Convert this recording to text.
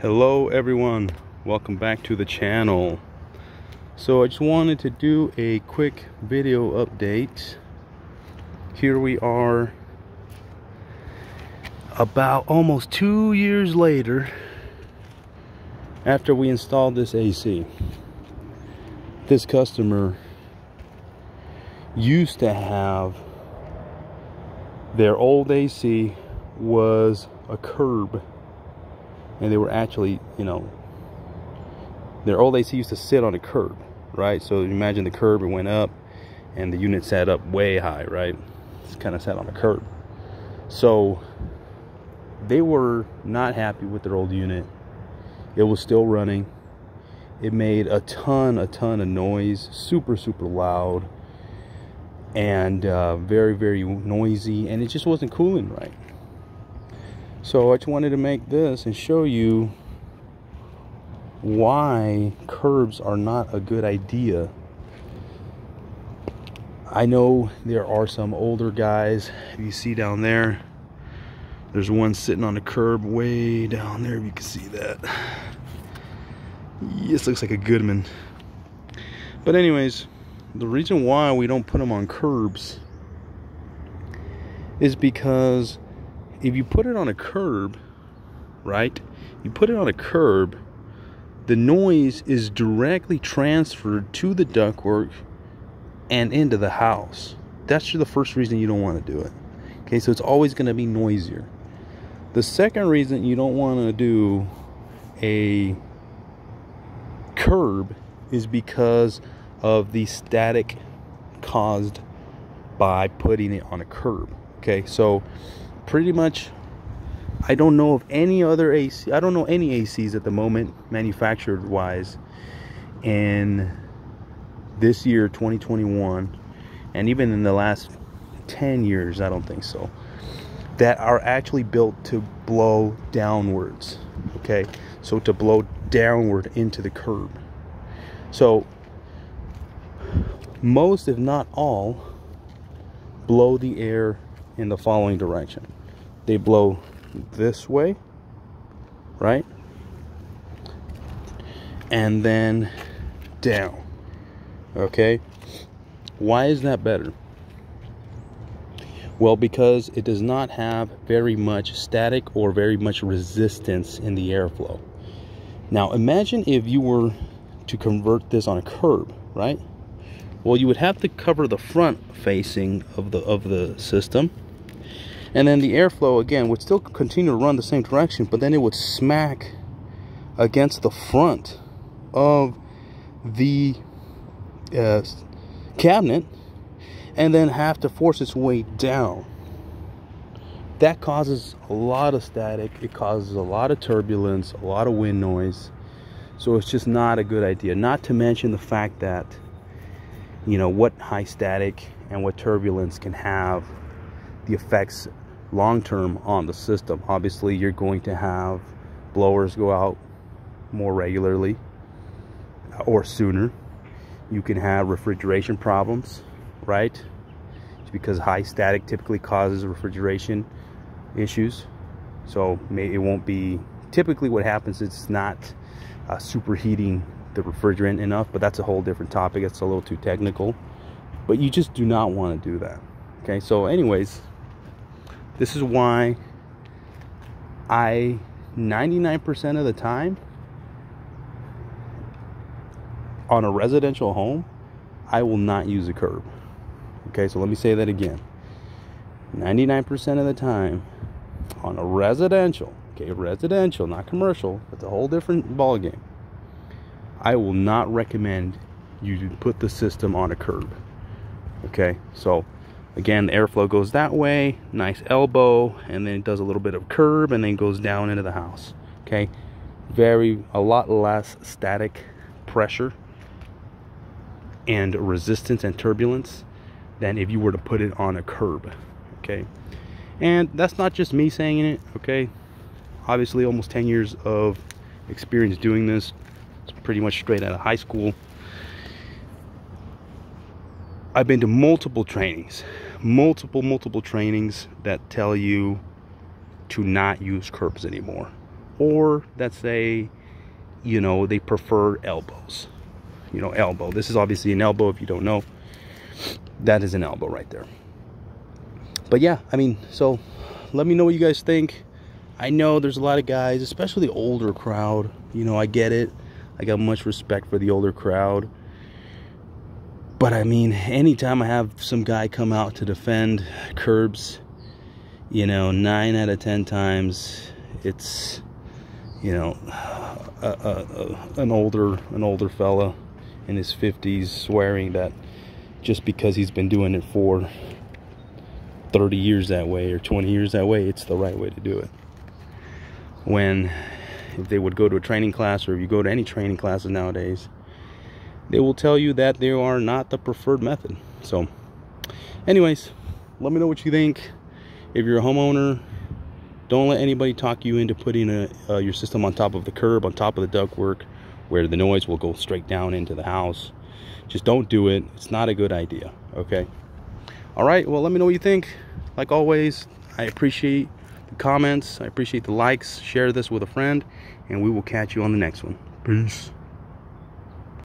Hello everyone, welcome back to the channel. So I just wanted to do a quick video update. Here we are about almost 2 years later after we installed this AC. This customer used to have their old AC was a curb. And they were actually, their old AC used to sit on a curb, right? So imagine the curb, it went up and the unit sat up way high, right? It's kind of sat on a curb. So they were not happy with their old unit. It was still running. It made a ton of noise, super loud, and very noisy, and it just wasn't cooling right. So I just wanted to make this and show you why curbs are not a good idea. I know there are some older guys. If you see down there, there's one sitting on the curb way down there, if you can see that. This looks like a Goodman. But anyways, the reason why we don't put them on curbs is because if you put it on a curb, right? You put it on a curb, the noise is directly transferred to the ductwork and into the house. That's the first reason you don't want to do it. Okay, so it's always going to be noisier. The second reason you don't want to do a curb is because of the static caused by putting it on a curb. Okay, so pretty much I don't know of any other AC. I don't know any ACs at the moment manufactured wise in this year 2021, and even in the last 10 years I don't think so, that are actually built to blow downwards. Okay, so to blow downward into the curb. So most, if not all, blow the air in the following direction. They blow this way, right? And then down. Okay? Why is that better? Well, because it does not have very much static or very much resistance in the airflow. Now imagine if you were to convert this on a curb, right? Well, you would have to cover the front facing of the system, and then the airflow again would still continue to run the same direction, but then it would smack against the front of the cabinet and then have to force its way down. That causes a lot of static. It causes a lot of turbulence, a lot of wind noise. So it's just not a good idea. Not to mention the fact that what high static and what turbulence can have, the effects long-term on the system. Obviously, you're going to have blowers go out more regularly or sooner. You can have refrigeration problems, right? It's because high static typically causes refrigeration issues. So it won't be, typically what happens, it's not superheating the refrigerant enough, but that's a whole different topic. It's a little too technical, but you just do not want to do that. Okay, so anyways, this is why 99% of the time on a residential home, I will not use a curb. Okay, so let me say that again. 99% of the time on a residential, okay, residential, not commercial, that's a whole different ball game, I will not recommend you to put the system on a curb. Okay, so again, the airflow goes that way, nice elbow, and then it does a little bit of curb and then goes down into the house. Okay, a lot less static pressure and resistance and turbulence than if you were to put it on a curb. Okay, and that's not just me saying it. Okay, obviously almost 10 years of experience doing this. It's pretty much straight out of high school. I've been to multiple trainings that tell you to not use curbs anymore. or that say, you know, they prefer elbows. You know, elbow. This is obviously an elbow. If you don't know, that is an elbow right there. But yeah, I mean, so let me know what you guys think. I know there's a lot of guys, especially the older crowd. You know, I get it. I got much respect for the older crowd. But I mean, anytime I have some guy come out to defend curbs, you know, 9 out of 10 times it's, you know, an older fella in his 50s swearing that just because he's been doing it for 30 years that way or 20 years that way, it's the right way to do it. When if they would go to a training class, or if you go to any training classes nowadays, they will tell you that they are not the preferred method. So anyways, let me know what you think. If you're a homeowner, don't let anybody talk you into putting your system on top of the curb, on top of the ductwork, where the noise will go straight down into the house. Just don't do it. It's not a good idea. Okay. All right. Well, let me know what you think. Like always, I appreciate the comments. I appreciate the likes. Share this with a friend, and we will catch you on the next one. Peace.